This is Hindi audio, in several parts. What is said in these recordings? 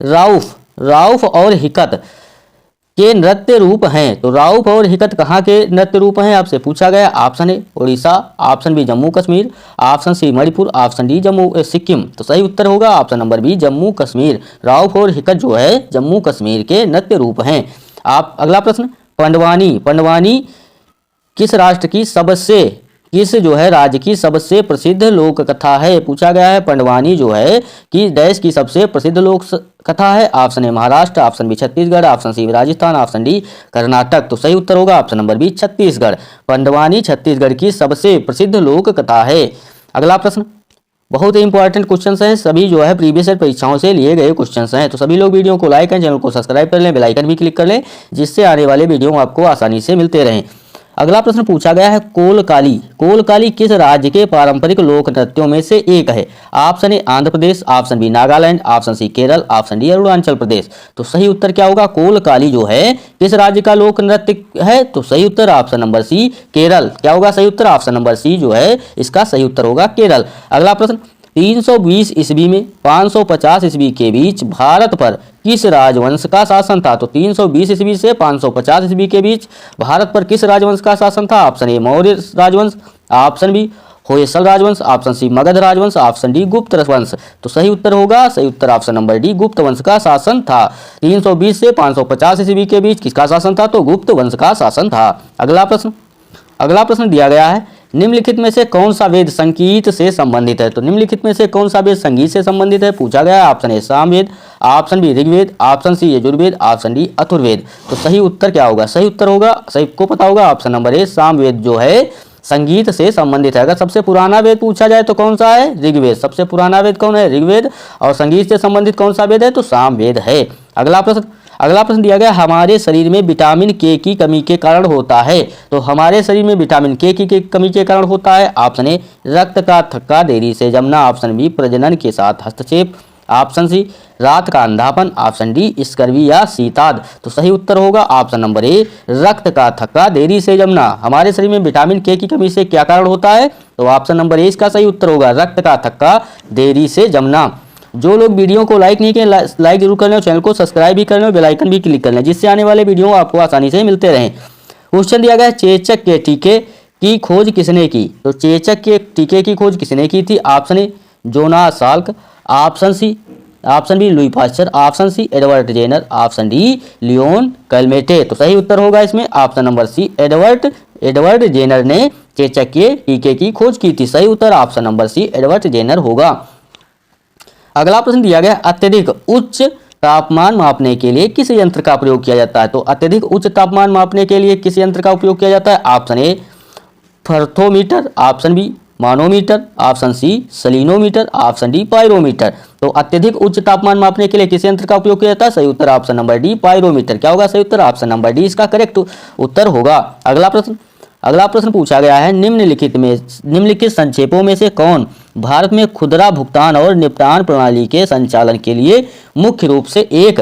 राउफ राउफ और हिकत के नृत्य रूप हैं। तो राउफ और हिकत कहाँ के नृत्य रूप हैं आपसे पूछा गया। Option A Orissa, option B Jammu Kashmir, option C Manipur, option D Jammu Sikkim. तो सही उत्तर होगा option number B Jammu Kashmir. Rouf और हिकत जो है जम्मू कश्मीर के नृत्य रूप हैं। आप अगला प्रश्न, पंडवानी पंडवानी किस राष्ट्र की सबसे किस जो है राज्य की सबसे प्रसिद्ध लोक कथा है पूछा गया है। पंडवानी जो है कि देश की सबसे प्रसिद्ध लोक कथा है। Option A Maharashtra, option B Chhattisgarh, option C Rajasthan, option D Karnataka. तो सही उत्तर होगा option number B Chhattisgarh. Pandavani Chhattisgarh की सबसे प्रसिद्ध लोक कथा है। अगला प्रश्न बहुत ही इंपॉर्टेंट क्वेश्चन हैं, सभी जो है प्रीवियस ईयर परीक्षाओं से लिए गए क्वेश्चन हैं। तो सभी लोग वीडियो को लाइक करें, चैनल को सब्सक्राइब कर लें, बेल आइकन भी क्लिक कर लें, जिससे आने वाले वीडियो आपको आसानी से मिलते रहें। अगला प्रश्न पूछा गया है कोलकाली कोलकाली किस राज्य के पारंपरिक लोक नृत्यों में से एक है। Option A Andhra Pradesh, option B Nagaland, option C Kerala, option D Arunachal Pradesh. तो सही उत्तर क्या होगा। कोलकाली जो है किस राज्य का लोक नृत्य है। तो सही उत्तर ऑप्शन नंबर सी केरल। क्या होगा सही उत्तर ऑप्शन नंबर सी जो है इसका सही उत्तर होगा केरल। अगला प्रश्न 320 ईस्वी में 550 ईस्वी के बीच भारत पर किस राजवंश का शासन था। तो 320 ईस्वी से 550 ईस्वी के बीच भारत पर किस राजवंश का शासन था। ऑप्शन ए मौर्य राजवंश, ऑप्शन बी होयसल राजवंश, ऑप्शन सी मगध राजवंश, ऑप्शन डी गुप्त राजवंश। तो सही उत्तर होगा सही उत्तर ऑप्शन नंबर डी गुप्त वंश का शासन था। 320 से 550 ईस्वी के बीच किसका शासन था। तो गुप्त वंश का शासन था। अगला प्रश्न दिया गया है निम्नलिखित में से कौन सा वेद संगीत से संबंधित है। तो निम्नलिखित में से कौन सा वेद संगीत से संबंधित है पूछा गया है। Option A Samaveda, option B Rigveda, option C Yajurveda, option D Atharvaveda. तो सही उत्तर क्या होगा। सही उत्तर होगा सही को पता होगा ऑप्शन नंबर ए सामवेद जो है संगीत से संबंधित है। अगर सबसे पुराना वेद पूछा जाए तो कौन सा है। ऋग्वेद। सबसे पुराना वेद कौन है ऋग्वेद। और संगीत से संबंधित कौन सा वेद है तो सामवेद है। अगला प्रश्न दिया गया हमारे शरीर में विटामिन के की कमी के कारण होता है। तो हमारे शरीर में विटामिन के की कमी के कारण होता है। ऑप्शन ए रक्त का थक्का, देरी से जमना, ऑप्शन बी प्रजनन के साथ हस्तक्षेप, ऑप्शन सी रात का अंधापन, ऑप्शन डी स्कर्वी या शीताद। तो सही उत्तर होगा ऑप्शन नंबर ए रक्त का थक्का, देरी से जमना। हमारे शरीर में विटामिन के की कमी से क्या कारण होता है तो ऑप्शन नंबर ए इसका सही उत्तर होगा रक्त का थक्का, देरी से जमना। जो लोग वीडियो को लाइक नहीं किए लाइक जरूर कर लें, चैनल को सब्सक्राइब भी कर लें, बेल आइकन भी क्लिक कर लें, जिससे आने वाले वीडियो आपको आसानी से मिलते रहें। क्वेश्चन दिया गया है चेचक के टीके की खोज किसने की। तो चेचक के टीके की खोज किसने की थी। Option A Jonas Salk, option B Louis Pasteur, option C Edward Jenner, option D Leon Calmette. तो सही उत्तर होगा इसमें option number C Edward Jenner ने चेचक के टीके की खोज की थी। सही उत्तर option number C Edward Jenner होगा। अगला प्रश्न दिया गया अत्यधिक उच्च तापमान मापने के लिए किस यंत्र का प्रयोग किया जाता है। तो अत्यधिक उच्च तापमान मापने के लिए किस यंत्र का उपयोग किया जाता है। Option A thermometer, option B manometer, option C salinometer, option D pyrometer. तो अत्यधिक उच्च तापमान मापने के लिए किस यंत्र का उपयोग किया जाता है। सही उत्तर ऑप्शन नंबर डी पायरोमीटर। क्या होगा सही उत्तर ऑप्शन नंबर डी इसका करेक्ट उत्तर होगा। अगला प्रश्न पूछा गया है निम्नलिखित संक्षेपों में से कौन भारत में खुदरा भुगतान और निपटान प्रणाली के संचालन के लिए मुख्य रूप से एक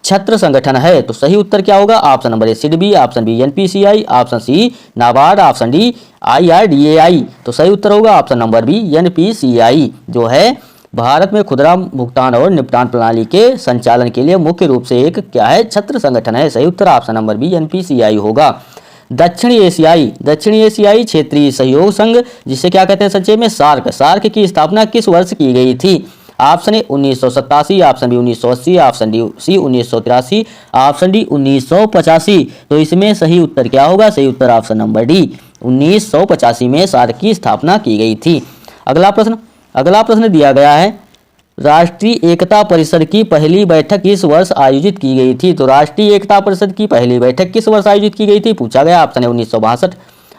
छत्र संगठन है। तो सही उत्तर क्या होगा option number A SIDBI, option B NPCI, option C NABARD, option D IRDAI. तो सही उत्तर होगा ऑप्शन नंबर बी एनपीसीआई जो है भारत में खुदरा भुगतान और निपटान प्रणाली के संचालन के लिए मुख्य रूप से एक क्या है छत्र संगठन है। सही उत्तर ऑप्शन नंबर बी एनपीसीआई होगा। दक्षिण एशियाई क्षेत्रीय सहयोग संघ जिसे क्या कहते हैं संक्षेप में सार्क की स्थापना किस वर्ष की गई थी। Option A 1987, option B 1980, option D C 1983, option D 1985। तो इसमें सही उत्तर क्या होगा। सही उत्तर ऑप्शन नंबर डी 1985 में सार्क की स्थापना की गई थी। अगला प्रश्न दिया गया है राष्ट्रीय एकता परिषद की पहली बैठक किस वर्ष आयोजित की गई थी। तो राष्ट्रीय एकता परिषद की पहली बैठक किस वर्ष आयोजित की गई थी पूछा गया। Option A 1962,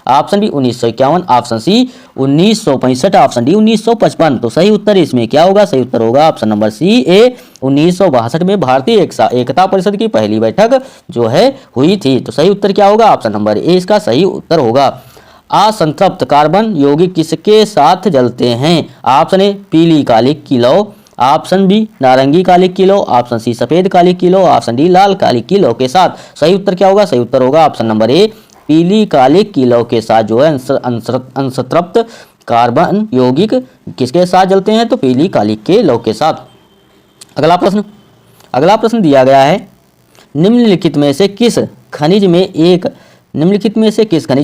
option B 1951, option C 1965, option D 1955। तो सही उत्तर इसमें क्या होगा। सही उत्तर होगा ऑप्शन नंबर सी ए 1962 में भारतीय एकता परिषद की पहली बैठक जो है हुई थी। तो सही उत्तर क्या होगा ऑप्शन नंबर ए इसका सही उत्तर होगा। असंतृप्त कार्बन यौगिक किसके साथ जलते हैं। ऑप्शन ए पीली कालिक की लौ, ऑप्शन बी नारंगी कालिक की लौ, ऑप्शन सी सफेद कालिक की लौ, ऑप्शन डी लाल कालिक की लौ के साथ। सही उत्तर क्या होगा। सही उत्तर होगा ऑप्शन नंबर ए पीली कालिक की लौ के साथ जो है अंशतृप्त कार्बन यौगिक किसके साथ जलते हैं तो पीली कालिक के लौ के साथ। अगला प्रश्न दिया गया है, निम्नलिखित में से किस खनिज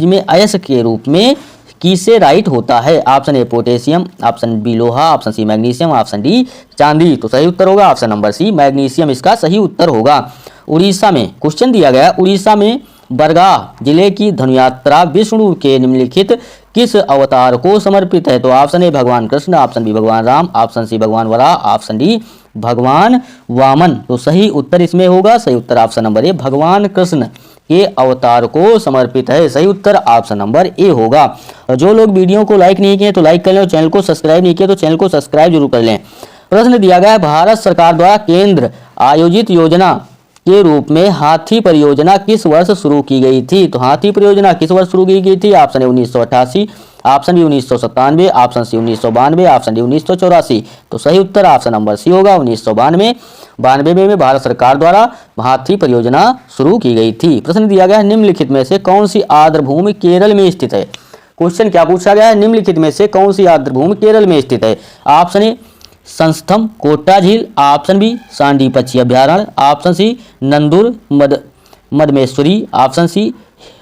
में अयस्क के रूप में कीसेराइट होता है? Option A potassium, option B लोहा, option C magnesium, option D चांदी। तो सही उत्तर होगा ऑप्शन नंबर सी मैग्नीशियम, इसका सही उत्तर होगा। उड़ीसा में क्वेश्चन दिया गया, उड़ीसा में बरगाह जिले की धनुयात्रा विष्णु के निम्नलिखित किस अवतार को समर्पित है? तो ऑप्शन ए भगवान कृष्ण, ऑप्शन बी भगवान राम, ऑप्शन सी भगवान वराह, ऑप्शन डी भगवान वामन। तो सही उत्तर इसमें होगा, सही उत्तर ऑप्शन नंबर ए भगवान कृष्ण के अवतार को समर्पित है। सही उत्तर ऑप्शन नंबर ए होगा। और जो लोग वीडियो को लाइक नहीं किए तो लाइक कर लें, और चैनल को सब्सक्राइब नहीं किया तो चैनल को सब्सक्राइब जरूर कर लें। प्रश्न दिया गया है, भारत सरकार द्वारा केंद्र आयोजित योजना के रूप में हाथी परियोजना किस वर्ष शुरू की गई थी? तो हाथी परियोजना किस वर्ष शुरू की गई थी? Option A 1988, option B 1997, option C 1992, option D 1984। तो सही उत्तर ऑप्शन नंबर सी होगा 1992 में भारत सरकार द्वारा हाथी परियोजना शुरू की गई थी। प्रश्न दिया गया है, निम्नलिखित में से कौन सी आर्द्रभूमि केरल में स्थित है? क्वेश्चन क्या पूछा गया है, निम्नलिखित में से कौन सी आर्द्रभूमि केरल में स्थित है? ऑप्शन ए संस्थम कोट्टा झील, ऑप्शन बी सांडी पक्षी अभ्यारण्य, option C Nandur Madmeshwari, option C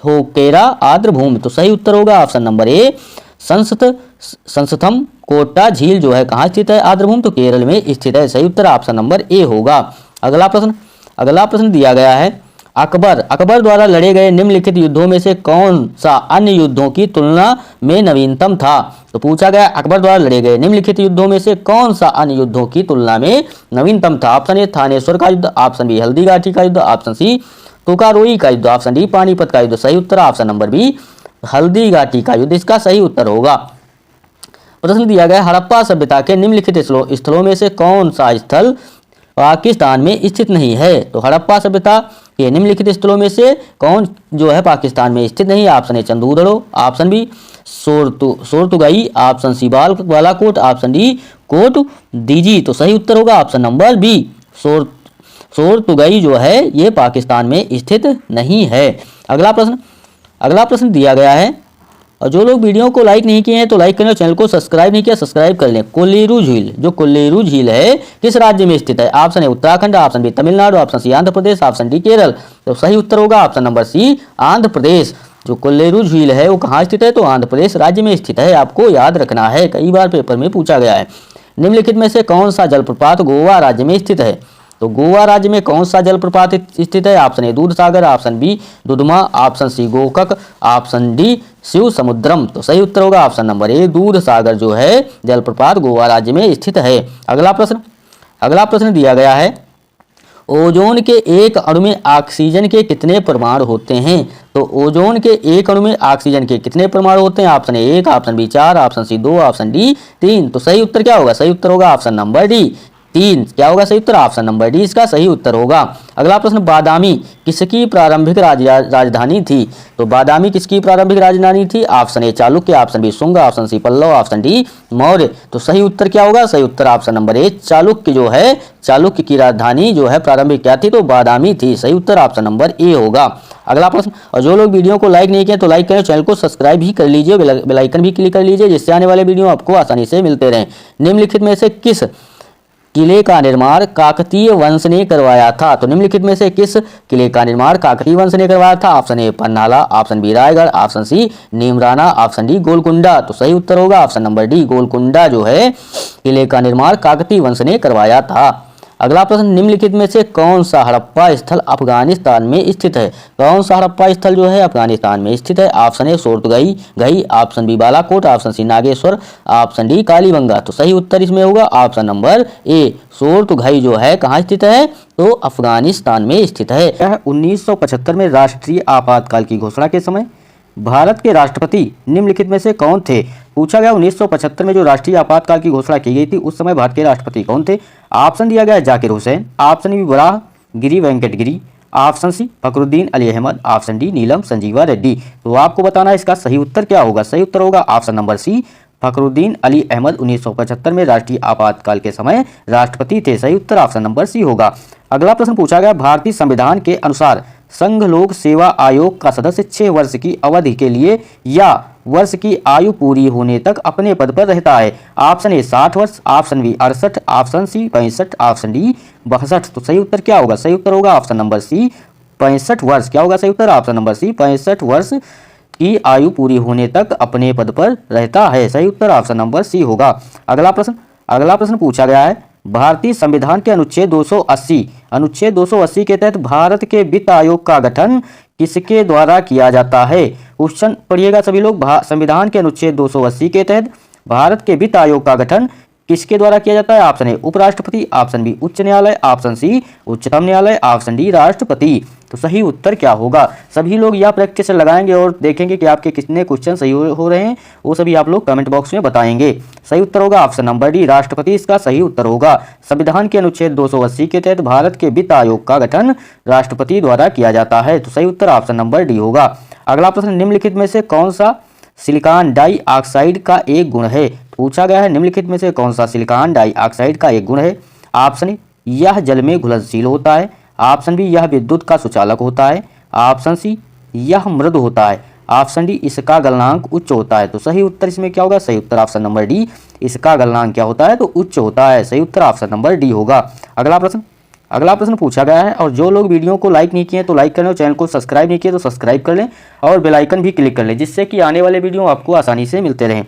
Hokera आर्द्रभूमि। तो सही उत्तर होगा ऑप्शन नंबर ए संस्थम कोट्टा झील जो है कहाँ स्थित है आर्द्रभूमि? तो केरल में स्थित है। सही उत्तर ऑप्शन नंबर ए होगा। अगला प्रश्न दिया गया है, अकबर द्वारा लड़े गए निम्नलिखित युद्धों में से कौन सा अन्य युद्धों की तुलना में नवीनतम था? तो पूछा गया अकबर द्वारा लड़े गए निम्नलिखित युद्धों में से कौन सा अन्य युद्धों की तुलना में नवीनतम था? ऑप्शन ए थानेश्वर का युद्ध, ऑप्शन बी हल्दीघाटी का युद्ध, ऑप्शन सी तुकारोई का युद्ध, ऑप्शन डी पानीपत का युद्ध। सही उत्तर ऑप्शन नंबर बी हल्दीघाटी का युद्ध, इसका सही उत्तर होगा। प्रश्न दिया गया, हड़प्पा सभ्यता के निम्नलिखित स्थलों में से कौन सा स्थल पाकिस्तान में स्थित नहीं है? तो हड़प्पा सभ्यता के निम्नलिखित स्थलों में से कौन जो है पाकिस्तान में स्थित नहीं है? Option A Chanhudaro, option B Shortugai, option C Balakot, option D Kot Diji. तो सही उत्तर होगा ऑप्शन नंबर बी सोरतुगाई जो है ये पाकिस्तान में स्थित नहीं है। अगला प्रश्न दिया गया है, और जो लोग वीडियो को लाइक नहीं किए हैं तो लाइक करें, चैनल को सब्सक्राइब नहीं किया सब्सक्राइब कर लें। कोल्लेरू झील है किस राज्य में स्थित है? Option A Uttarakhand, option B Tamil Nadu, option C Andhra Pradesh, option D Kerala. तो सही उत्तर होगा option number C Andhra Pradesh. जो कोल्लेरू झील है वो कहाँ स्थित है? तो आंध्र प्रदेश राज्य में स्थित है, आपको याद रखना है, कई बार पेपर में पूछा गया है। निम्नलिखित में से कौन सा जलप्रपात गोवा राज्य में स्थित है? तो गोवा राज्य में कौन सा जलप्रपात स्थित है? Option A Dudhsagar, option B Dudhma, option C Gokak, option D Shiva Samudram. तो सही उत्तर होगा ऑप्शन नंबर ए दूधसागर जो है जलप्रपात गोवा राज्य में स्थित है। अगला प्रश्न दिया गया है, ओजोन के एक अणु में ऑक्सीजन के कितने परमाणु होते हैं? तो ओजोन के एक अणु में ऑक्सीजन के कितने परमाणु होते हैं? Option A 1, option B 4, option C 2, option D 3। तो सही उत्तर क्या होगा? सही उत्तर होगा ऑप्शन नंबर डी 3। क्या होगा सही उत्तर? ऑप्शन नंबर डी इसका सही उत्तर होगा। अगला प्रश्न, बादामी किसकी प्रारंभिक राजधानी थी? तो बादामी किसकी प्रारंभिक राजधानी थी? Option A Chalukya, option B Shunga, option C Pallava, option D Maurya. तो सही उत्तर क्या होगा? सही उत्तर ऑप्शन नंबर ए चालुक्य जो है चालुक्य की राजधानी जो है प्रारंभिक क्या थी? तो बादामी थी। सही उत्तर ऑप्शन नंबर ए होगा। अगला प्रश्न, और जो लोग वीडियो को लाइक नहीं किए तो लाइक करें, चैनल को सब्सक्राइब भी कर लीजिए, बेल आइकन भी क्लिक कर लीजिए, जिससे आने वाले वीडियो आपको आसानी से मिलते रहें। निम्नलिखित में से किस किले का निर्माण काकतीय वंश ने करवाया था? तो निम्नलिखित में से किस किले का निर्माण काकतीय वंश ने करवाया था? Option A Panhala, option B Raigad, option C Neemrana, option D Golconda. तो सही उत्तर होगा ऑप्शन नंबर डी गोलकुंडा जो है किले का निर्माण काकतीय वंश ने करवाया था। अगला प्रश्न, निम्नलिखित में से कौन सा हड़प्पा स्थल अफगानिस्तान में स्थित है? कौन सा हड़प्पा स्थल जो है अफगानिस्तान में स्थित है? ऑप्शन ए सोरतुगाई गई, option B Balakot, option C Nageshwar, option D Kalibanga. तो सही उत्तर इसमें होगा ऑप्शन नंबर ए सोरतुगाई जो है कहाँ स्थित है? तो अफगानिस्तान में स्थित है। 1975 में राष्ट्रीय आपातकाल की घोषणा के समय भारत के राष्ट्रपति निम्नलिखित में से कौन थे? पूछा गया 1975 में जो राष्ट्रीय आपातकाल की घोषणा की गई थी उस समय भारत के राष्ट्रपति कौन थे? ऑप्शन दिया गया Zakir Hussain, option B Varahagiri Venkata Giri, option C Fakhruddin Ali Ahmed, option D Neelam Sanjiva Reddy. तो आपको बताना है इसका सही उत्तर क्या होगा। सही उत्तर होगा option number C Fakhruddin Ali Ahmed 1975 में राष्ट्रीय आपातकाल के समय राष्ट्रपति थे। सही उत्तर ऑप्शन नंबर सी होगा। अगला प्रश्न पूछा गया, भारतीय संविधान के अनुसार संघ लोक सेवा आयोग का सदस्य 6 वर्ष की अवधि के लिए या वर्ष की आयु पूरी होने तक अपने पद पर रहता है? ऑप्शन ए 60 वर्ष, option B 68, option C 65, option D 62। तो सही उत्तर क्या होगा? सही उत्तर होगा ऑप्शन नंबर सी 65 वर्ष। क्या होगा सही उत्तर? ऑप्शन नंबर सी 65 वर्ष की आयु पूरी होने तक अपने पद पर रहता है। सही उत्तर ऑप्शन नंबर सी होगा। अगला प्रश्न पूछा गया है, भारतीय संविधान के अनुच्छेद 280 के तहत भारत के वित्त आयोग का गठन किसके द्वारा किया जाता है? क्वेश्चन पढ़िएगा सभी लोग। संविधान के अनुच्छेद 280 के तहत भारत के वित्त आयोग का गठन किसके द्वारा किया जाता है? ऑप्शन ए उपराष्ट्रपति, ऑप्शन बी उच्च न्यायालय, ऑप्शन सी उच्चतम न्यायालय, ऑप्शन डी राष्ट्रपति। तो सही उत्तर क्या होगा? सभी लोग यह प्रैक्टिस लगाएंगे और देखेंगे कि आपके कितने क्वेश्चन सही हो रहे हैं, वो सभी आप लोग कमेंट बॉक्स में बताएंगे। सही उत्तर होगा ऑप्शन नंबर डी राष्ट्रपति, इसका सही उत्तर होगा। संविधान के अनुच्छेद 280 के तहत भारत के वित्त आयोग का गठन राष्ट्रपति द्वारा किया जाता है। तो सही उत्तर ऑप्शन नंबर डी होगा। अगला प्रश्न, निम्नलिखित में से कौन सा सिलिकॉन डाइऑक्साइड का एक गुण है? पूछा गया है निम्नलिखित में से कौन सा सिलिकॉन डाइऑक्साइड का एक गुण है? ऑप्शन ए यह जल में घुलनशील होता है, ऑप्शन बी यह विद्युत का सुचालक होता है, ऑप्शन सी यह मृदु होता है, ऑप्शन डी इसका गलनांक उच्च होता है। तो सही उत्तर इसमें क्या होगा? सही उत्तर ऑप्शन नंबर डी, इसका गलनांक क्या होता है? तो उच्च होता है। सही उत्तर ऑप्शन नंबर डी होगा। अगला प्रश्न पूछा गया है, और जो लोग वीडियो को लाइक नहीं किए तो लाइक कर लें, चैनल को सब्सक्राइब नहीं किए तो सब्सक्राइब कर लें और बेल आइकन भी क्लिक कर लें, जिससे कि आने वाले वीडियो आपको आसानी से मिलते रहें।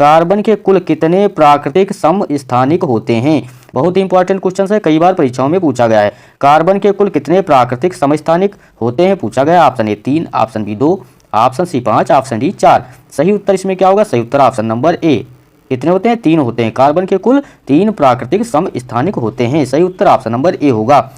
कार्बन के कुल कितने प्राकृतिक समस्थानिक होते हैं? बहुत ही इंपॉर्टेंट क्वेश्चन है, कई बार परीक्षाओं में पूछा गया है। कार्बन के कुल कितने प्राकृतिक समस्थानिक होते हैं? पूछा गया option A 3, option B 2, option C 5, option D 4। सही उत्तर इसमें क्या होगा? सही उत्तर ऑप्शन नंबर ए, कितने होते हैं? 3 होते हैं। कार्बन के कुल 3 प्राकृतिक समस्थानिक होते हैं। सही उत्तर ऑप्शन नंबर ए होगा।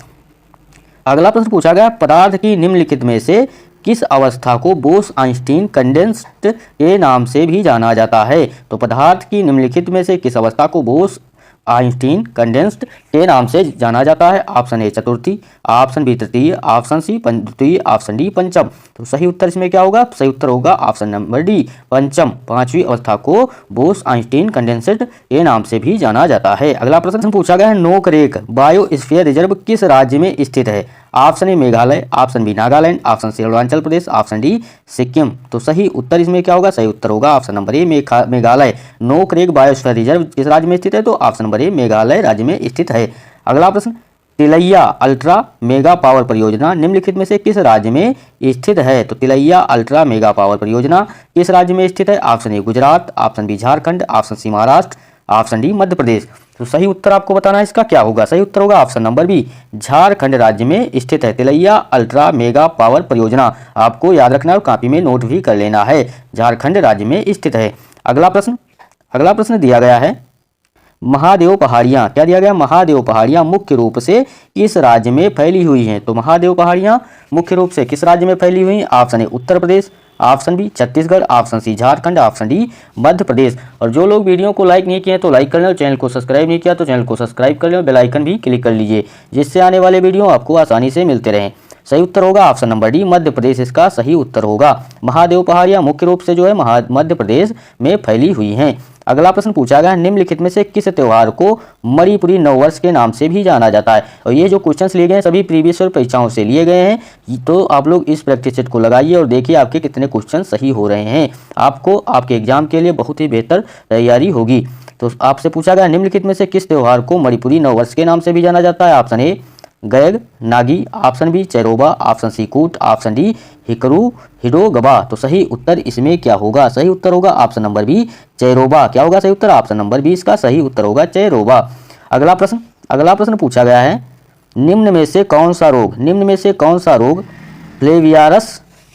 अगला प्रश्न पूछा गया, पदार्थ की निम्नलिखित में से किस अवस्था को बोस-आइंस्टीन कंडेंस्ड के नाम से भी जाना जाता है? तो पदार्थ की निम्नलिखित में से किस अवस्था को बोस-आइंस्टीन कंडेंस्ड के नाम से जाना जाता है? ऑप्शन ए चतुर्थी, ऑप्शन बी तृतीय, ऑप्शन सी द्वितीय, ऑप्शन डी पंचम। तो सही उत्तर इसमें क्या होगा? सही उत्तर होगा ऑप्शन नंबर डी पंचम। पांचवी अवस्था को बोस-आइंस्टीन कंडेंस्ड के नाम से भी जाना जाता है। अगला प्रश्न पूछा गया है, नोकरेक बायोस्फीयर रिजर्व किस राज्य में स्थित है? Option A Meghalaya, option B Nagaland, option C Arunachal Pradesh, option D Sikkim. तो सही उत्तर इसमें क्या होगा? सही उत्तर होगा option number A Meghalaya. Nokrek biosphere reserve किस राज्य में स्थित है? तो ऑप्शन नंबर ए मेघालय राज्य में स्थित है। अगला प्रश्न, तिलैया अल्ट्रा मेगा पावर परियोजना निम्नलिखित में से किस राज्य में स्थित है? तो तिलैया अल्ट्रा मेगा पावर परियोजना किस राज्य में स्थित है? Option A Gujarat, option B Jharkhand, option C Maharashtra, option D Madhya Pradesh. तो सही उत्तर आपको बताना है, इसका क्या होगा? सही उत्तर होगा ऑप्शन नंबर बी झारखंड राज्य में स्थित है तिलैया अल्ट्रा मेगा पावर परियोजना। आपको याद रखना और कॉपी में नोट भी कर लेना है, झारखंड राज्य में स्थित है। अगला प्रश्न दिया गया है, महादेव पहाड़ियाँ, क्या दिया गया? महादेव पहाड़ियाँ मुख्य रूप से किस राज्य में फैली हुई हैं? तो महादेव पहाड़ियाँ मुख्य रूप से किस राज्य में फैली हुई हैं? Option A Uttar Pradesh, option B Chhattisgarh, option C Jharkhand, option D Madhya Pradesh. और जो लोग वीडियो को लाइक नहीं किए तो लाइक कर लें और चैनल को सब्सक्राइब नहीं किया तो चैनल को सब्सक्राइब कर लें और बेल आइकन भी क्लिक कर लीजिए, जिससे आने वाले वीडियो आपको आसानी से मिलते रहें। सही उत्तर होगा ऑप्शन नंबर डी मध्य प्रदेश, इसका सही उत्तर होगा। महादेव पहाड़ियाँ मुख्य रूप से जो है मध्य प्रदेश में फैली हुई हैं। अगला प्रश्न पूछा गया, निम्नलिखित में से किस त्योहार को मणिपुरी नववर्ष के नाम से भी जाना जाता है? और ये जो क्वेश्चंस लिए गए हैं सभी प्रीवियस ईयर परीक्षाओं से लिए गए हैं, तो आप लोग इस प्रैक्टिस सेट को लगाइए और देखिए आपके कितने क्वेश्चन सही हो रहे हैं। आपको आपके एग्जाम के लिए बहुत ही बेहतर तैयारी होगी। तो आपसे पूछा गया, निम्नलिखित में से किस त्योहार को मणिपुरी नववर्ष के नाम से भी जाना जाता है? ऑप्शन ए गैग Ngai, option B Cheiraoba, option C Kut, option D हिकरू हिडोगबा। तो सही उत्तर इसमें क्या होगा? सही उत्तर होगा ऑप्शन नंबर बी चैरोबा। क्या होगा सही उत्तर? ऑप्शन नंबर बी इसका सही उत्तर होगा चैरोबा। अगला प्रश्न पूछा गया है, निम्न में से कौन सा रोग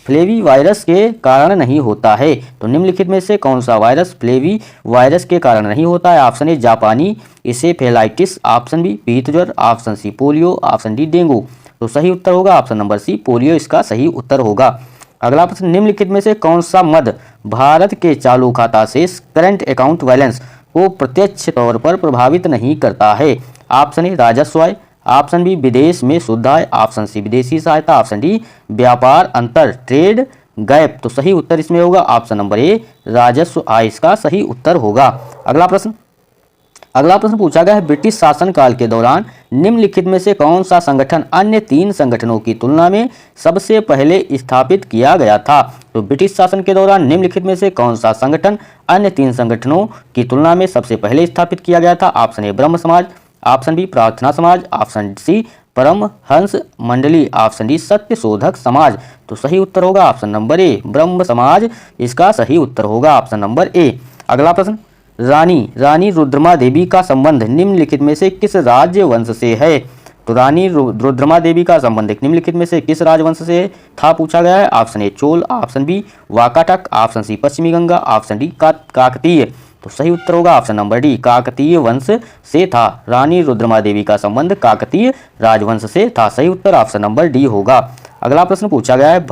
फ्लेवी वायरस के कारण नहीं होता है? तो निम्नलिखित में से कौन सा वायरस फ्लेवी वायरस के कारण नहीं होता है? ऑप्शन ए जापानी इंसेफेलाइटिस, ऑप्शन बी पीत ज्वर, option C polio, option D dengue. तो सही उत्तर होगा ऑप्शन नंबर सी पोलियो, इसका सही उत्तर होगा। अगला प्रश्न, निम्नलिखित में से कौन सा मद भारत के चालू खाता से करंट अकाउंट बैलेंस को प्रत्यक्ष तौर पर प्रभावित नहीं करता है? ऑप्शन ए राजस्व आय, ऑप्शन बी विदेश में शुद्ध आय, ऑप्शन सी विदेशी सहायता, ऑप्शन डी व्यापार अंतर ट्रेड गैप। तो सही उत्तर इसमें होगा ऑप्शन नंबर ए राजस्व आय, इसका सही उत्तर होगा। अगला प्रश्न पूछा गया है, ब्रिटिश शासनकाल के दौरान निम्नलिखित में से कौन सा संगठन अन्य 3 संगठनों की तुलना में सबसे पहले स्थापित किया गया था। तो ब्रिटिश शासन के दौरान निम्नलिखित में से कौन सा संगठन अन्य 3 संगठनों की तुलना में सबसे पहले स्थापित किया गया था। ऑप्शन ए ब्रह्म समाज, ऑप्शन बी प्रार्थना समाज, ऑप्शन सी परमहंस मंडली, ऑप्शन डी सत्य शोधक समाज। तो सही उत्तर होगा ऑप्शन नंबर ए ब्रह्म समाज, इसका सही उत्तर होगा ऑप्शन नंबर ए। अगला प्रश्न, रानी रुद्रमा देवी का संबंध निम्नलिखित में से किस राजवंश से है। तो रानी रुद्रमा देवी का संबंध निम्नलिखित में से किस राजवंश से था पूछा गया है। Option A Chola, option B Vakataka, option C पश्चिमी गंगा, ऑप्शन डी काकतीय। तो सही उत्तर होगा ऑप्शन नंबर डी काकतीय वंश से था। रानी रुद्रमा देवी का संबंध काकतीय राजवंश से था। सही उत्तर ऑप्शन नंबर डी होगा। अगला प्रश्न पूछा गया है,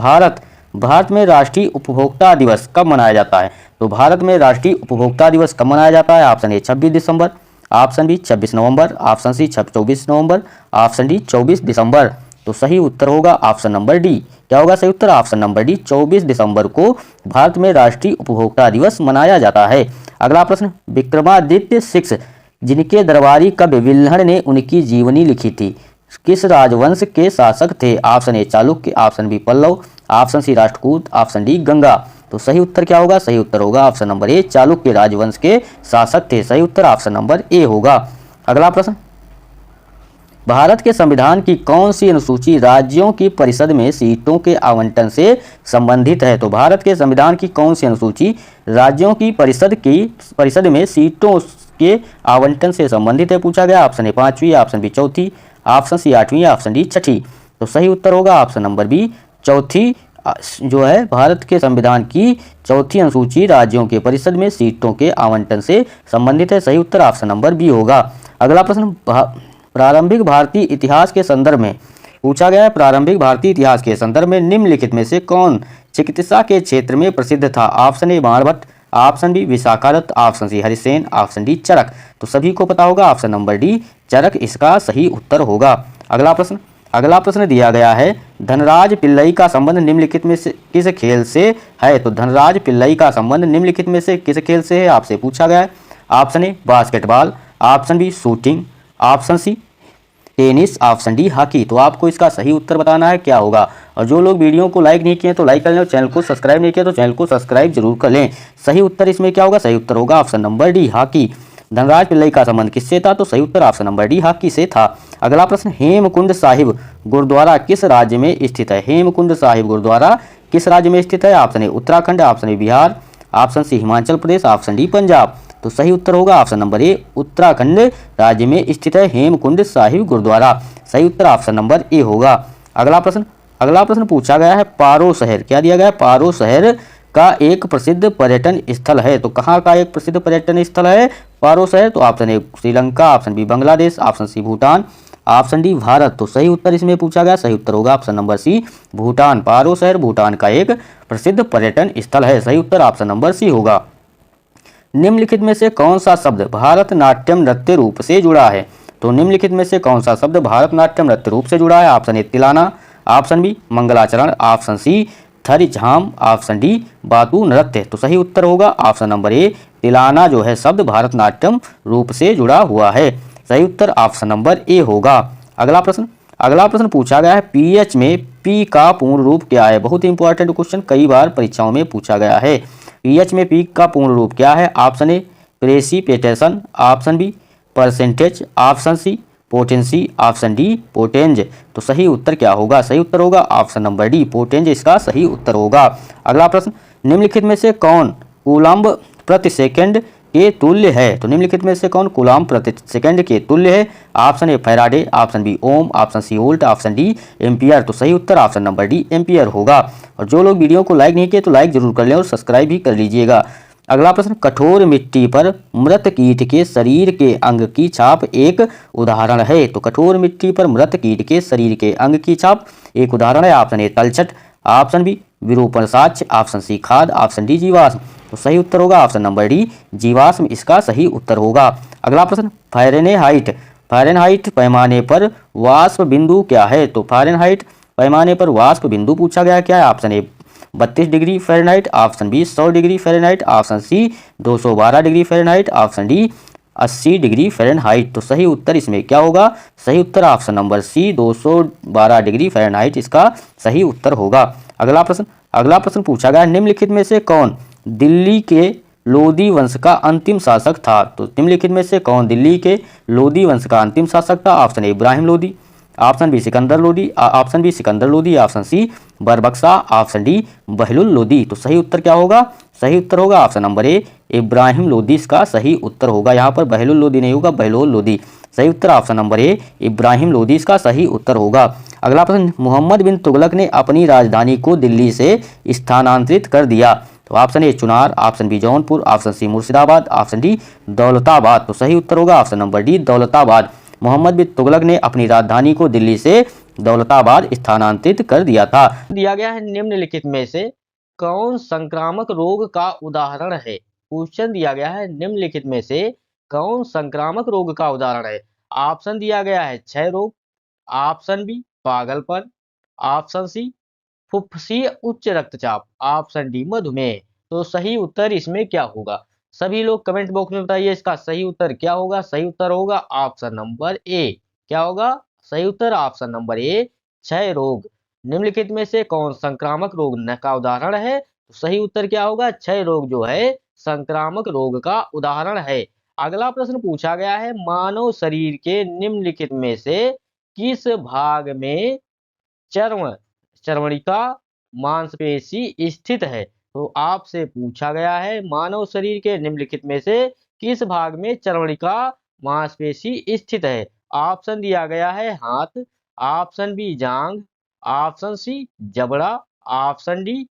भारत में राष्ट्रीय उपभोक्ता दिवस कब मनाया जाता है। तो भारत में राष्ट्रीय उपभोक्ता दिवस कब मनाया जाता है। ऑप्शन ए 26 दिसंबर, ऑप्शन बी 26 नवंबर, ऑप्शन सी 24 नवंबर, ऑप्शन डी 24 दिसंबर। तो सही उत्तर होगा ऑप्शन नंबर डी। क्या होगा सही उत्तर ऑप्शन नंबर डी 24 दिसंबर को भारत में राष्ट्रीय उपभोक्ता दिवस मनाया जाता है। अगला प्रश्न, विक्रमादित्य 6 जिनके दरबारी कवि विल्हण ने उनकी जीवनी लिखी थी, किस राजवंश के शासक थे। Option A Chalukya, option B Pallava, option C Rashtrakuta, option D Ganga. तो सही उत्तर क्या होगा, सही उत्तर होगा ऑप्शन नंबर ए चालुक्य राजवंश के शासक थे। सही उत्तर ऑप्शन नंबर ए होगा। अगला प्रश्न, भारत के संविधान की कौन सी अनुसूची राज्यों की परिषद में सीटों के आवंटन से संबंधित है। तो भारत के संविधान की कौन सी अनुसूची राज्यों की परिषद में सीटों के आवंटन से संबंधित है पूछा गया। ऑप्शन ए 5वीं, ऑप्शन बी 4थी, ऑप्शन सी 8वीं, ऑप्शन डी 6ठी। तो सही उत्तर होगा ऑप्शन नंबर बी 4थी जो है भारत के संविधान की 4थी अनुसूची राज्यों के परिषद में सीटों के आवंटन से संबंधित है। सही उत्तर ऑप्शन नंबर बी होगा। अगला प्रश्न, प्रारंभिक भारतीय इतिहास के संदर्भ में पूछा गया है। प्रारंभिक भारतीय इतिहास के संदर्भ में निम्नलिखित में से कौन चिकित्सा के क्षेत्र में प्रसिद्ध था। Option A Banabhatta, option B Vishakhadatta, option C Harisena, option D Charaka. तो सभी को पता होगा ऑप्शन नंबर डी चरक इसका सही उत्तर होगा। अगला प्रश्न दिया गया है, धनराज पिल्लई का संबंध निम्नलिखित में से किस खेल से है। तो धनराज पिल्लई का संबंध निम्नलिखित में से किस खेल से है आपसे पूछा गया है। Option A basketball, option B shooting, option C tennis, option D hockey. तो आपको इसका सही उत्तर बताना है क्या होगा। और जो लोग वीडियो को लाइक नहीं किए तो लाइक कर लें और चैनल को सब्सक्राइब नहीं किया तो चैनल को सब्सक्राइब जरूर कर लें। सही उत्तर इसमें क्या होगा, सही उत्तर होगा option number D hockey. Dhanraj Pillai का संबंध किससे था। तो सही उत्तर ऑप्शन नंबर डी हॉकी से था। अगला प्रश्न, हेमकुंड साहिब गुरुद्वारा किस राज्य में स्थित है। हेमकुंड साहिब गुरुद्वारा किस राज्य में स्थित है। Option A Uttarakhand, option A Bihar, option C Himachal Pradesh, option D Punjab. तो सही उत्तर होगा ऑप्शन नंबर ए उत्तराखंड राज्य में स्थित है हेमकुंड साहिब गुरुद्वारा। सही उत्तर ऑप्शन नंबर ए होगा। अगला प्रश्न पूछा गया है, पारो शहर क्या दिया गया है। पारो शहर का एक प्रसिद्ध पर्यटन स्थल है। तो कहाँ का एक प्रसिद्ध पर्यटन स्थल है पारो शहर। तो option A Sri Lanka, option B Bangladesh, option C Bhutan, option D Bharat. तो सही उत्तर इसमें पूछा गया, सही उत्तर होगा option number C Bhutan. Paro शहर भूटान का एक प्रसिद्ध पर्यटन स्थल है। सही उत्तर ऑप्शन नंबर सी होगा। निम्नलिखित में से कौन सा शब्द भारतनाट्यम नृत्य रूप से जुड़ा है। तो निम्नलिखित में से कौन सा शब्द भारतनाट्यम नृत्य रूप से जुड़ा है। ऑप्शन ए तिलाना, ऑप्शन बी मंगलाचरण, ऑप्शन सी थरी झाम, ऑप्शन डी बातु नृत्य। तो सही उत्तर होगा ऑप्शन नंबर ए तिलाना जो है शब्द भारतनाट्यम रूप से जुड़ा हुआ है। सही उत्तर ऑप्शन नंबर ए होगा। अगला प्रश्न पूछा गया है, पीएच में पी का पूर्ण रूप क्या है। बहुत ही इंपॉर्टेंट क्वेश्चन, कई बार परीक्षाओं में पूछा गया है। पीएच में पी का पूर्ण रूप क्या है। Option A precipitation, option B percentage, option C potency, option D potenz. तो सही उत्तर क्या होगा, सही उत्तर होगा ऑप्शन नंबर डी पोटेंज इसका सही उत्तर होगा। अगला प्रश्न, निम्नलिखित में से कौन कूलम्ब प्रति सेकंड के तुल्य है। तो निम्नलिखित में से कौन कूलम्ब प्रति सेकंड के तुल्य है। Option A Faraday, option B ohm, option C volt, option D ampere. तो सही उत्तर ऑप्शन नंबर डी एम्पियर होगा। और जो लोग वीडियो को लाइक नहीं किए तो लाइक जरूर कर लें और सब्सक्राइब भी कर लीजिएगा। अगला प्रश्न, कठोर मिट्टी पर मृत कीट के शरीर के अंग की छाप एक उदाहरण है। तो कठोर मिट्टी पर मृत कीट के शरीर के अंग की छाप एक उदाहरण है। ऑप्शन ए तलछट, ऑप्शन बी विरूपण साक्ष्य, ऑप्शन सी खाद, ऑप्शन डी जीवाश्म। तो सही उत्तर होगा ऑप्शन नंबर डी जीवाश्म इसका सही उत्तर होगा। अगला प्रश्न, फ़ारेनहाइट पैमाने पर वाष्प बिंदु क्या है। तो फ़ारेनहाइट पैमाने पर वाष्प बिंदु पूछा गया क्या है। Option A 32 degree Fahrenheit, option B 100 degree Fahrenheit, option C 212 degree Fahrenheit, option D 280 degree Fahrenheit. तो सही उत्तर इसमें क्या होगा? सही उत्तर option number C 212 degree Fahrenheit इसका सही उत्तर होगा। अगला प्रश्न पूछा गया, निम्नलिखित में से कौन दिल्ली के लोदी वंश का अंतिम शासक था? तो निम्नलिखित में से कौन दिल्ली के लोदी वंश का अंतिम शासक था? Option A Ibrahim Lodi, option B Sikandar Lodi, option B Sikandar Lodi, option C Barbakshah, option D Bahlul Lodi. तो सही उत्तर क्या होगा? सही उत्तर होगा option number A Ibrahim Lodi इसका सही उत्तर होगा। यहाँ पर बहलुल लोदी नहीं होगा, बहलोल लोदी। सही उत्तर option number A Ibrahim Lodi इसका सही उत्तर होगा। अगला प्रश्न, मोहम्मद बिन तुगलक ने अपनी राजधानी को दिल्ली से स्थानांतरित कर दिया। तो option A Chunar, option B Jaunpur, option C Murshidabad, option D Daulatabad. तो सही उत्तर होगा option number D Daulatabad. Mohammad bin Tughlaq ने अपनी राजधानी को दिल्ली से दौलताबाद स्थानांतरित कर दिया था। दिया गया है निम्नलिखित में से कौन संक्रामक रोग का उदाहरण है? क्वेश्चन दिया गया है निम्नलिखित में से कौन संक्रामक रोग का उदाहरण है? ऑप्शन दिया गया है क्षय रोग, ऑप्शन बी पागलपन, ऑप्शन सी फुफ्फुसीय उच्च रक्तचाप, ऑप्शन डी मधुमेह। तो सही उत्तर इसमें क्या होगा? सभी लोग कमेंट बॉक्स में बताइए इसका सही उत्तर क्या होगा? सही उत्तर होगा ऑप्शन नंबर ए। क्या होगा? सही उत्तर ऑप्शन नंबर ए क्षय रोग। निम्नलिखित में से कौन संक्रामक रोग का उदाहरण है? तो सही उत्तर क्या होगा? क्षय रोग जो है संक्रामक रोग का उदाहरण है। अगला प्रश्न पूछा गया है, मानव शरीर के निम्नलिखित में से किस भाग में चर्म चर्मणिका मांसपेशी स्थित है? तो आपसे पूछा गया है मानव शरीर के निम्नलिखित में से किस भाग में चर्मणिका मांसपेशी स्थित है? ऑप्शन दिया गया है हाथ, ऑप्शन बी जांग, ऑप्शन सी जबड़ा, ऑप्शन डी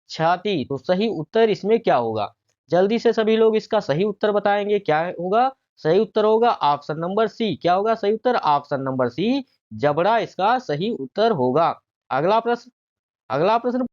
छाती। तो सही उत्तर इसमें क्या होगा? जल्दी से सभी लोग इसका सही उत्तर बताएंगे। क्या होगा? सही उत्तर होगा ऑप्शन नंबर सी। क्या होगा सही उत्तर? ऑप्शन नंबर सी जबड़ा इसका सही उत्तर होगा। अगला प्रश्न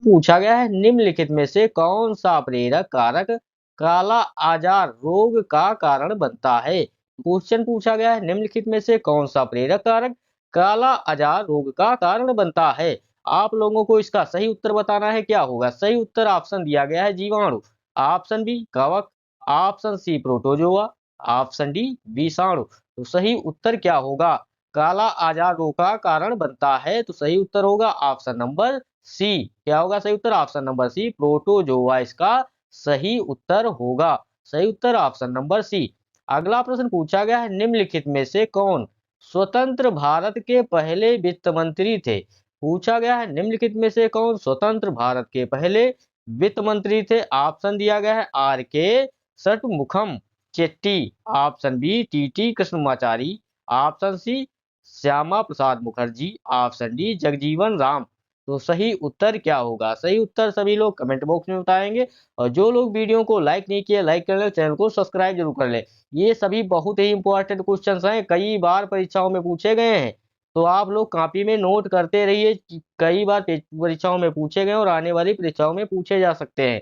पूछा गया है, निम्नलिखित में से कौन सा प्रेरक कारक काला आजार रोग का कारण बनता है? क्वेश्चन पूछा गया है, निम्नलिखित में से कौन सा प्रेरक कारक काला आजार रोग का कारण बनता है? आप लोगों को इसका सही उत्तर बताना है। क्या होगा सही उत्तर? ऑप्शन दिया गया है जीवाणु, ऑप्शन बी कवक, option C protozoa, option D विषाणु। तो सही उत्तर क्या होगा? काला आजार रोग का कारण बनता है। तो सही उत्तर होगा ऑप्शन नंबर सी। क्या होगा सही उत्तर? ऑप्शन नंबर सी प्रोटोजोआ इसका सही उत्तर होगा। सही उत्तर ऑप्शन नंबर सी। अगला प्रश्न पूछा गया है, निम्नलिखित में से कौन स्वतंत्र भारत के पहले वित्त मंत्री थे? पूछा गया है निम्नलिखित में से कौन स्वतंत्र भारत के पहले वित्त मंत्री थे? ऑप्शन दिया गया है R K Shanmukham Chetty, option B T Krishnamachari, option C Shyama Prasad Mukherjee, option D Jagjivan Ram. तो सही उत्तर क्या होगा? सही उत्तर सभी लोग कमेंट बॉक्स में बताएंगे। और जो लोग वीडियो को लाइक नहीं किए लाइक कर ले, चैनल को सब्सक्राइब जरूर कर ले। ये सभी बहुत ही इंपॉर्टेंट क्वेश्चंस हैं, कई बार परीक्षाओं में पूछे गए हैं। तो आप लोग कॉपी में नोट करते रहिए कि कई बार परीक्षाओं में पूछे गए और आने वाली परीक्षाओं में पूछे जा सकते हैं।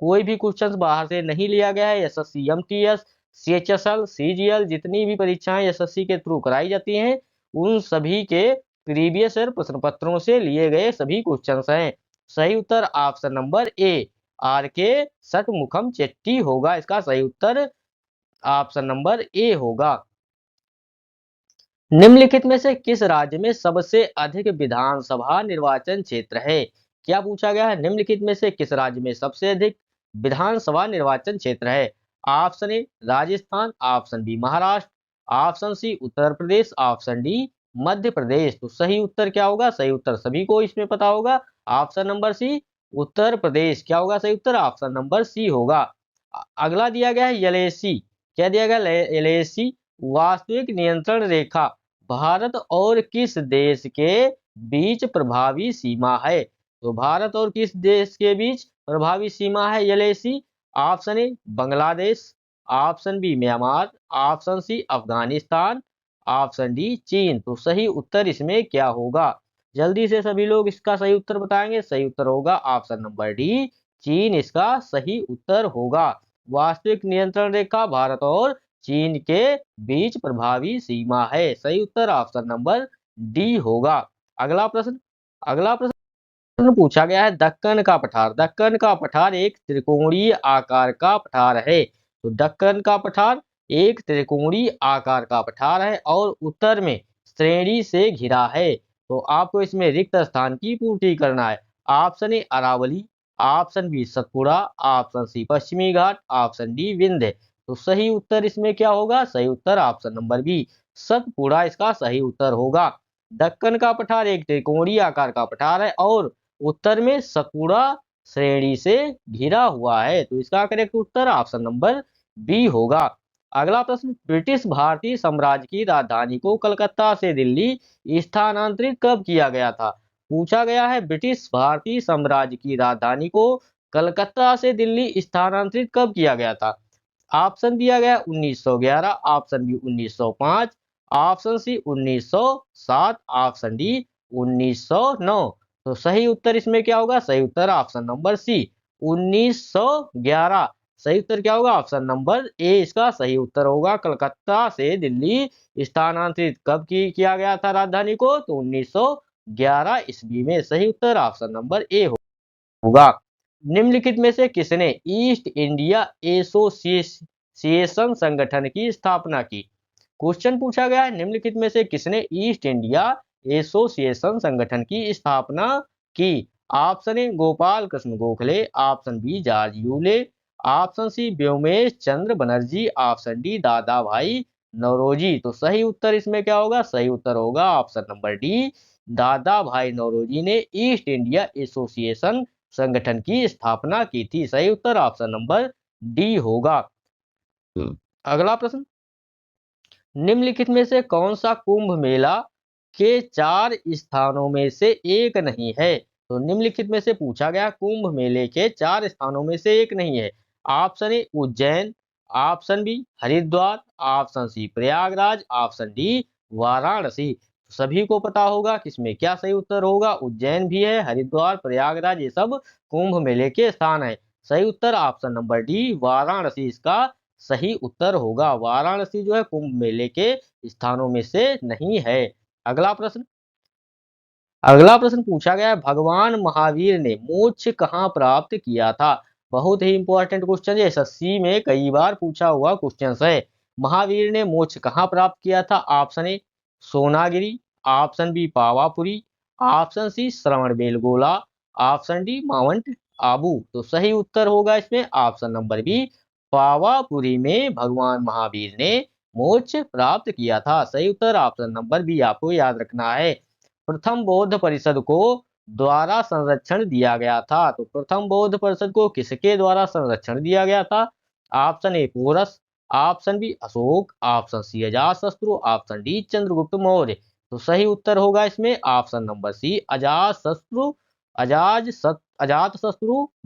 कोई भी क्वेश्चन बाहर से नहीं लिया गया है। एसएससी, एमटीएस, सीएचएसएल, सीजीएल जितनी भी परीक्षाएं एसएससी के थ्रू कराई जाती हैं, उन सभी के प्रीवियस ईयर प्रश्न पत्रों से लिए गए सभी क्वेश्चंस हैं। सही उत्तर option number A R K Shanmukham Chetty होगा। इसका सही उत्तर ऑप्शन नंबर ए होगा। निम्नलिखित में से किस राज्य में सबसे अधिक विधानसभा निर्वाचन क्षेत्र है? क्या पूछा गया है? निम्नलिखित में से किस राज्य में सबसे अधिक विधानसभा निर्वाचन क्षेत्र है? Option A Rajasthan, option B Maharashtra, option C Uttar Pradesh, option D Madhya Pradesh. तो सही उत्तर क्या होगा? सही उत्तर सभी को इसमें पता होगा ऑप्शन नंबर सी उत्तर प्रदेश। क्या होगा सही उत्तर? ऑप्शन नंबर सी होगा। अगला दिया गया है एलएसी। क्या दिया गया? एलएसी वास्तविक नियंत्रण रेखा भारत और किस देश के बीच प्रभावी सीमा है? तो भारत और किस देश के बीच प्रभावी सीमा है LAC? Option A Bangladesh, option B Myanmar, option C Afghanistan, option D चीन। तो सही उत्तर इसमें क्या होगा? जल्दी से सभी लोग इसका सही उत्तर बताएंगे। सही उत्तर होगा ऑप्शन नंबर डी चीन इसका सही उत्तर होगा। वास्तविक नियंत्रण रेखा भारत और चीन के बीच प्रभावी सीमा है। सही उत्तर ऑप्शन नंबर डी होगा। अगला प्रश्न पूछा गया है, दक्कन का पठार। दक्कन का पठार एक त्रिकोणीय आकार का पठार है। तो दक्कन का पठार एक त्रिकोणीय आकार का पठार है और उत्तर में श्रेणी से घिरा है। तो आपको इसमें रिक्त स्थान की पूर्ति करना है। Option A Aravalli, option B Satpura, option C पश्चिमी घाट, ऑप्शन डी विंध्य। तो सही उत्तर इसमें क्या होगा? सही उत्तर ऑप्शन नंबर बी सतपुड़ा इसका सही उत्तर होगा। दक्कन का पठार एक त्रिकोणीय आकार का पठार है और उत्तर में सतपुड़ा श्रेणी से घिरा हुआ है। तो इसका करेक्ट उत्तर ऑप्शन नंबर बी होगा। अगला प्रश्न, ब्रिटिश भारतीय साम्राज्य की राजधानी को कलकत्ता से दिल्ली स्थानांतरित कब किया गया था? पूछा गया है ब्रिटिश भारतीय साम्राज्य की राजधानी को कलकत्ता से दिल्ली स्थानांतरित कब किया गया था? ऑप्शन दिया गया 1911, option B 1905, option C 1907, option D 1909। तो सही उत्तर इसमें क्या होगा? सही उत्तर ऑप्शन नंबर सी 1911। सही उत्तर क्या होगा? ऑप्शन नंबर ए इसका सही उत्तर होगा। कलकत्ता से दिल्ली स्थानांतरित कब किया गया था राजधानी को? तो 1911 ईस्वी में। सही उत्तर ऑप्शन नंबर ए होगा। निम्नलिखित में से किसने ईस्ट इंडिया एसोसिएशन संगठन की स्थापना की? क्वेश्चन पूछा गया है निम्नलिखित में से किसने ईस्ट इंडिया एसोसिएशन संगठन की स्थापना की? Option A Gopal Krishna Gokhale, option B George Yule, option C Womesh Chandra Banerjee, option D Dada Bhai Naoroji. तो सही उत्तर इसमें क्या होगा? सही उत्तर होगा option number D Dada Bhai Naoroji ने ईस्ट इंडिया एसोसिएशन संगठन की स्थापना की थी। सही उत्तर ऑप्शन नंबर डी होगा। अगला प्रश्न, निम्नलिखित में से कौन सा कुंभ मेला के 4 स्थानों में से एक नहीं है? तो निम्नलिखित में से पूछा गया कुंभ मेले के 4 स्थानों में से एक नहीं है। Option A Ujjain, option B Haridwar, option C Prayagraj, option D Varanasi. सभी को पता होगा कि इसमें क्या सही उत्तर होगा। उज्जैन भी है, हरिद्वार, प्रयागराज ये सब कुंभ मेले के स्थान है। सही उत्तर ऑप्शन नंबर डी वाराणसी इसका सही उत्तर होगा। वाराणसी जो है कुंभ मेले के स्थानों में से नहीं है। अगला प्रश्न, अगला प्रश्न पूछा गया है भगवान महावीर ने मोक्ष कहाँ प्राप्त किया था? बहुत ही इंपॉर्टेंट क्वेश्चन है, एसएससी में कई बार पूछा हुआ क्वेश्चन है। महावीर ने मोक्ष कहाँ प्राप्त किया था? Option A Sonagiri, option B Pawapuri, option C Shravana Belagola, option D mount Abu. तो सही उत्तर होगा इसमें ऑप्शन नंबर बी पावापुरी में भगवान महावीर ने मोक्ष प्राप्त किया था। सही उत्तर ऑप्शन नंबर बी आपको याद रखना है। प्रथम बौद्ध परिषद को द्वारा संरक्षण दिया गया था। तो प्रथम बौद्ध परिषद को किसके द्वारा संरक्षण दिया गया था? Option A Porus, option B Ashoka, option C Ajatashatru, option D Chandragupta Maurya. तो सही उत्तर होगा इसमें ऑप्शन नंबर सी अजातशत्रु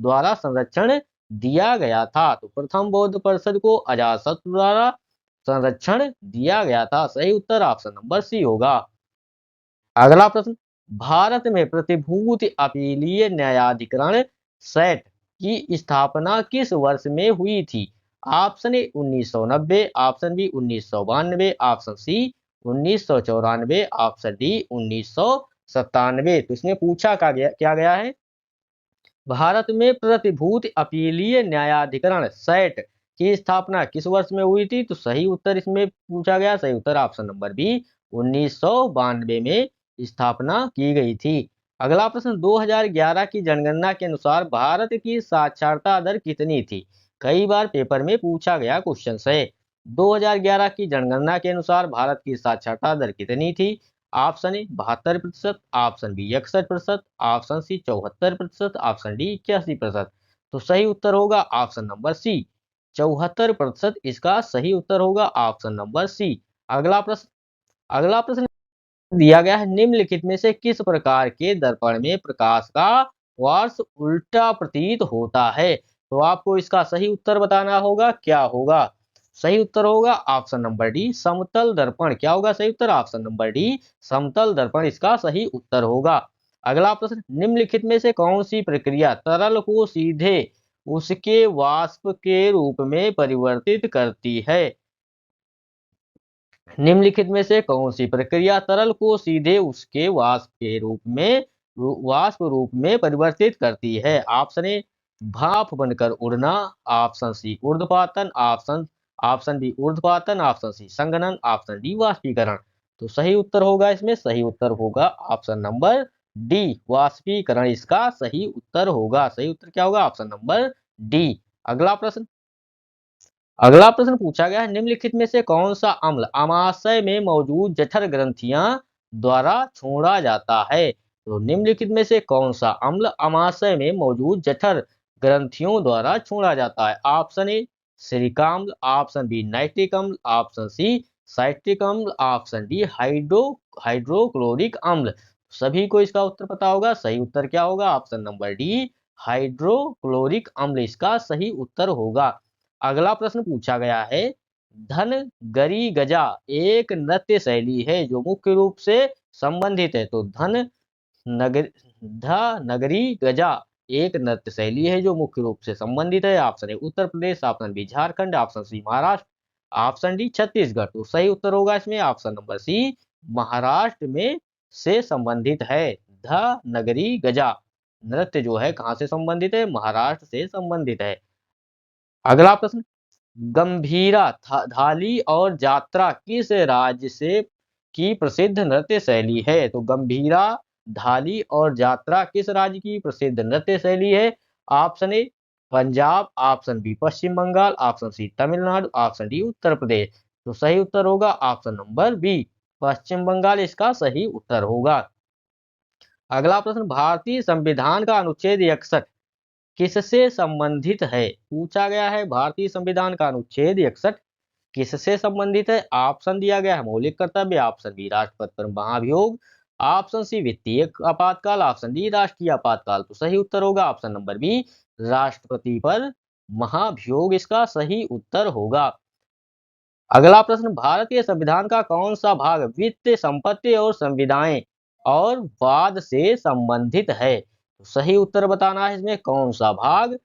द्वारा संरक्षण दिया गया था। तो प्रथम बौद्ध परिषद को अजातशत्रु द्वारा संरक्षण दिया गया था। सही उत्तर ऑप्शन नंबर सी होगा। अगला प्रश्न, भारत में प्रतिभूति अपीलीय न्यायाधिकरण सेट की स्थापना किस वर्ष में हुई थी? Option A 1990, option B 1992, option C 1994, option D 1997। तो इसमें पूछा क्या गया है भारत में प्रतिभूति अपीलीय न्यायाधिकरण सेट की स्थापना किस वर्ष में हुई थी? तो सही उत्तर इसमें पूछा गया, सही उत्तर ऑप्शन नंबर बी 1992 में स्थापना की गई थी। अगला प्रश्न, 2011 की जनगणना के अनुसार भारत की साक्षरता दर कितनी थी? कई बार पेपर में पूछा गया क्वेश्चन है। 2011 की जनगणना के अनुसार भारत की साक्षरता दर कितनी थी? Option A 72%, option B 61%, option C 74%, option D 81%। तो सही उत्तर होगा ऑप्शन नंबर सी 74% इसका सही उत्तर होगा ऑप्शन नंबर सी। अगला प्रश्न दिया गया है निम्नलिखित में से किस प्रकार के दर्पण में प्रकाश का वार्स उल्टा प्रतीत होता है? तो आपको इसका सही उत्तर बताना होगा। क्या होगा? सही उत्तर होगा ऑप्शन नंबर डी समतल दर्पण। क्या होगा सही उत्तर? ऑप्शन नंबर डी समतल दर्पण इसका सही उत्तर होगा। अगला प्रश्न, निम्नलिखित में से कौन सी प्रक्रिया तरल को सीधे उसके वाष्प के रूप में परिवर्तित करती है? निम्नलिखित में से कौन सी प्रक्रिया तरल को सीधे उसके वाष्प रूप में परिवर्तित करती है? ऑप्शन ए भाप बनकर उड़ना, ऑप्शन सी ऊर्ध्वपातन, ऑप्शन ऑप्शन बी ऊर्ध्वपातन, ऑप्शन सी संघनन, ऑप्शन डी वाष्पीकरण। तो सही उत्तर होगा इसमें, सही उत्तर होगा ऑप्शन नंबर डी वाष्पीकरण, इसका सही उत्तर होगा। सही उत्तर क्या होगा? Option number D. अगला प्रश्न, अगला प्रश्न पूछा गया है, निम्नलिखित में से कौन सा अम्ल आमाशय में मौजूद जठर ग्रंथियां द्वारा छोड़ा जाता है? तो निम्नलिखित में से कौन सा अम्ल आमाशय में मौजूद जठर ग्रंथियों द्वारा छोड़ा जाता है? ऑप्शन ए सिलिका अम्ल, ऑप्शन बी नाइट्रिक अम्ल, ऑप्शन सी साइट्रिक अम्ल, ऑप्शन डी हाइड्रोक्लोरिक अम्ल। सभी को इसका उत्तर पता होगा। सही उत्तर क्या होगा? ऑप्शन नंबर डी हाइड्रोक्लोरिक अम्ल इसका सही उत्तर होगा। अगला प्रश्न पूछा गया है, धन गरी गजा एक नृत्य शैली है जो मुख्य रूप से संबंधित है। तो नगर नगरी गजा एक नृत्य शैली है जो मुख्य रूप से संबंधित है। Option A Uttar Pradesh, option B Jharkhand, option C Maharashtra, option D Chhattisgarh. तो सही उत्तर होगा इसमें ऑप्शन नंबर सी महाराष्ट्र में से संबंधित है। ध नगरी गजा नृत्य जो है कहाँ से संबंधित है? महाराष्ट्र से संबंधित है। अगला प्रश्न, गंभीरा धाली और जात्रा किस राज्य से की प्रसिद्ध नृत्य शैली है? तो गंभीरा धाली और जात्रा किस राज्य की प्रसिद्ध नृत्य शैली है? Option A Punjab, option B Paschim Bengal, option C Tamil Nadu, option D Uttar Pradesh. तो सही उत्तर होगा option number B Paschim Bengal इसका सही उत्तर होगा। अगला प्रश्न, भारतीय संविधान का अनुच्छेद 61 किससे संबंधित है? पूछा गया है भारतीय संविधान का अनुच्छेद 61 किससे संबंधित है? ऑप्शन दिया गया है मौलिक कर्तव्य, ऑप्शन बी राष्ट्रपति पर महाभियोग, ऑप्शन सी वित्तीय आपातकाल, ऑप्शन डी राष्ट्रीय आपातकाल। तो सही उत्तर होगा ऑप्शन नंबर बी राष्ट्रपति पर महाभियोग इसका सही उत्तर होगा। अगला प्रश्न, भारतीय संविधान का कौन सा भाग वित्त संपत्ति और संविदाएं और वाद से संबंधित है? तो सही उत्तर बताना है इसमें कौन सा भाग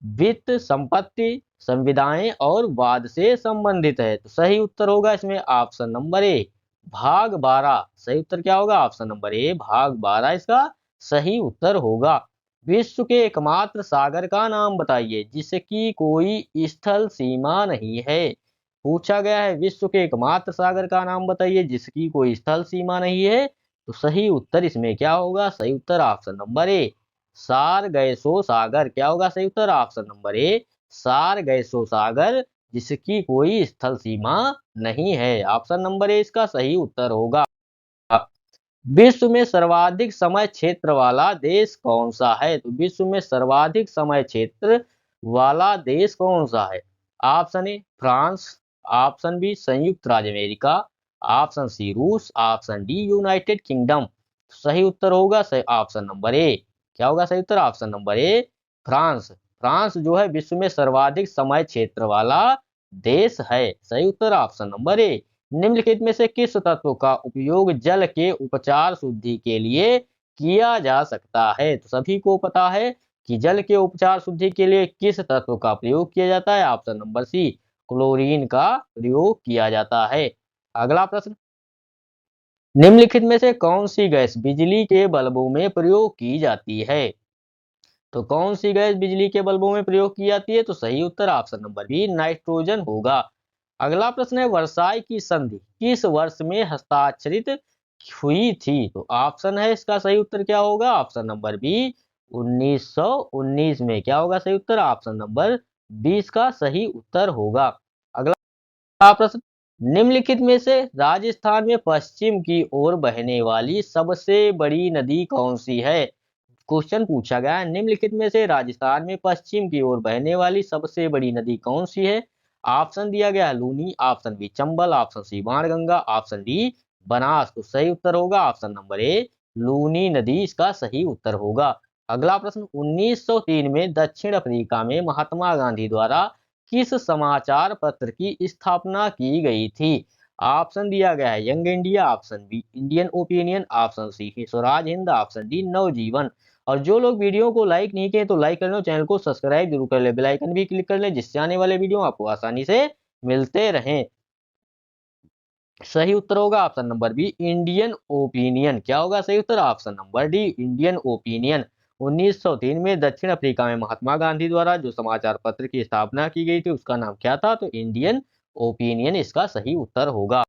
वित्त संपत्ति संविदाएं और वाद से संबंधित है। तो सही उत्तर होगा इसमें ऑप्शन नंबर ए भाग 12। सही उत्तर क्या होगा? ऑप्शन नंबर ए भाग 12 इसका सही उत्तर होगा। विश्व के एकमात्र सागर का नाम बताइए जिसकी कोई स्थल सीमा नहीं है। पूछा गया है विश्व के एकमात्र सागर का नाम बताइए जिसकी कोई स्थल सीमा नहीं है। तो सही उत्तर इसमें क्या होगा? सही उत्तर ऑप्शन नंबर ए सारगैसो सागर। क्या होगा सही उत्तर? ऑप्शन नंबर ए सारगैसो सागर जिसकी कोई स्थल सीमा नहीं है। ऑप्शन नंबर ए इसका सही उत्तर होगा। विश्व में सर्वाधिक समय क्षेत्र वाला देश कौन सा है? तो विश्व में सर्वाधिक समय क्षेत्र वाला देश कौन सा है? Option A France, option B संयुक्त राज्य अमेरिका, ऑप्शन सी रूस, ऑप्शन डी यूनाइटेड किंगडम। सही उत्तर होगा सही ऑप्शन नंबर ए। क्या होगा सही उत्तर? Option number A France. France जो है विश्व में सर्वाधिक समय क्षेत्र वाला देश है। सही उत्तर ऑप्शन नंबर ए। निम्नलिखित में से किस तत्व का उपयोग जल के उपचार शुद्धि के लिए किया जा सकता है? तो सभी को पता है कि जल के उपचार शुद्धि के लिए किस तत्व का प्रयोग किया जाता है? ऑप्शन नंबर सी क्लोरीन का प्रयोग किया जाता है। अगला प्रश्न, निम्नलिखित में से कौन सी गैस बिजली के बल्बों में प्रयोग की जाती है? तो कौन सी गैस बिजली के बल्बों में प्रयोग की जाती है? तो सही उत्तर ऑप्शन नंबर बी नाइट्रोजन होगा। अगला प्रश्न है, वर्साई की संधि किस वर्ष में हस्ताक्षरित हुई थी? तो ऑप्शन है इसका सही उत्तर क्या होगा? ऑप्शन नंबर बी 1919 में। क्या होगा सही उत्तर? ऑप्शन नंबर 20 का सही उत्तर होगा। अगला प्रश्न, निम्नलिखित में से राजस्थान में पश्चिम की ओर बहने वाली सबसे बड़ी नदी कौन सी है? क्वेश्चन पूछा गया है, निम्नलिखित में से राजस्थान में पश्चिम की ओर बहने वाली सबसे बड़ी नदी कौन सी है? ऑप्शन दिया गया है Luni, option B Chambal, option C Banganga, option D Banas. तो सही उत्तर होगा ऑप्शन नंबर ए लूनी नदी इसका सही उत्तर होगा। अगला प्रश्न, 1903 में दक्षिण अफ्रीका में महात्मा गांधी द्वारा किस समाचार पत्र की स्थापना की गई थी? ऑप्शन दिया गया है Young India, option B Indian Opinion, option C Swaraj Hind, option D Navjivan. और जो लोग वीडियो को लाइक नहीं किए तो लाइक कर लो, चैनल को सब्सक्राइब जरूर कर ले, बेल आइकन भी क्लिक कर ले जिससे आने वाले वीडियो आपको आसानी से मिलते रहें। सही उत्तर होगा option number B Indian Opinion. क्या होगा सही उत्तर? Option number D Indian Opinion. 1903 में दक्षिण अफ्रीका में महात्मा गांधी द्वारा जो समाचार पत्र की स्थापना की गई थी उसका नाम क्या था? तो इंडियन ओपिनियन इसका सही उत्तर होगा।